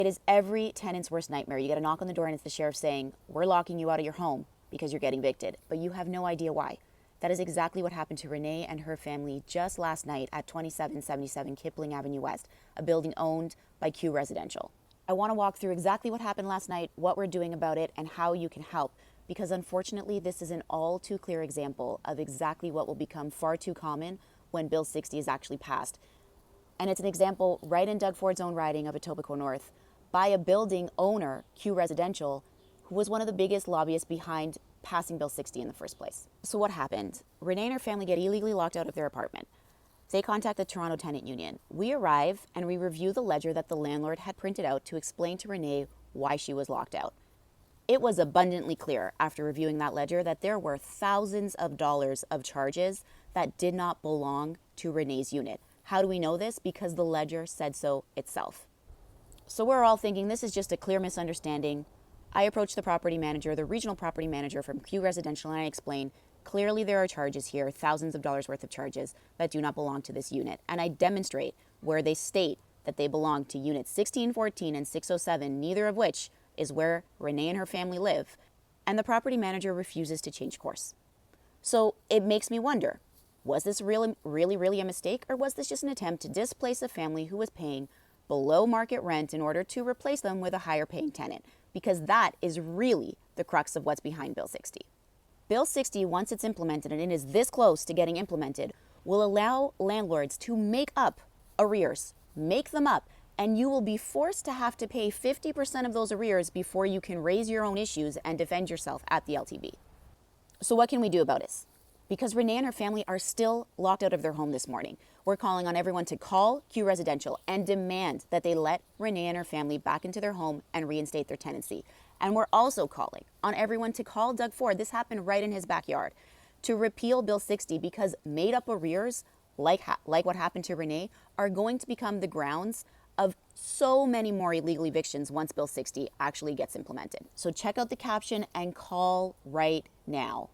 It is every tenant's worst nightmare. You get a knock on the door and it's the sheriff saying, "We're locking you out of your home because you're getting evicted," but you have no idea why. That is exactly what happened to Renee and her family just last night at 2777 Kipling Avenue West, a building owned by Q Residential. I want to walk through exactly what happened last night, what we're doing about it, and how you can help, because unfortunately this is an all too clear example of exactly what will become far too common when Bill 60 is actually passed. And it's an example right in Doug Ford's own riding of Etobicoke North by a building owner, Q Residential, who was one of the biggest lobbyists behind passing Bill 60 in the first place. So what happened? Renee and her family get illegally locked out of their apartment. They contact the Toronto Tenant Union. We arrive and we review the ledger that the landlord had printed out to explain to Renee why she was locked out. It was abundantly clear after reviewing that ledger that there were thousands of dollars of charges that did not belong to Renee's unit. How do we know this? Because the ledger said so itself. So we're all thinking this is just a clear misunderstanding. I approached the property manager, the regional property manager from Q Residential, and I explained, clearly there are charges here, thousands of dollars worth of charges that do not belong to this unit. And I demonstrate where they state that they belong to units 1614 and 607, neither of which is where Renee and her family live. And the property manager refuses to change course. So it makes me wonder, was this really a mistake, or was this just an attempt to displace a family who was paying below market rent in order to replace them with a higher paying tenant? Because that is really the crux of what's behind Bill 60. Bill 60, once it's implemented, and it is this close to getting implemented, will allow landlords to make up arrears, make them up, and you will be forced to have to pay 50% of those arrears before you can raise your own issues and defend yourself at the LTB. So what can we do about this? Because Renee and her family are still locked out of their home this morning, we're calling on everyone to call Q Residential and demand that they let Renee and her family back into their home and reinstate their tenancy. And we're also calling on everyone to call Doug Ford, this happened right in his backyard, to repeal Bill 60, because made up arrears, like what happened to Renee, are going to become the grounds of so many more illegal evictions once Bill 60 actually gets implemented. So check out the caption and call right now.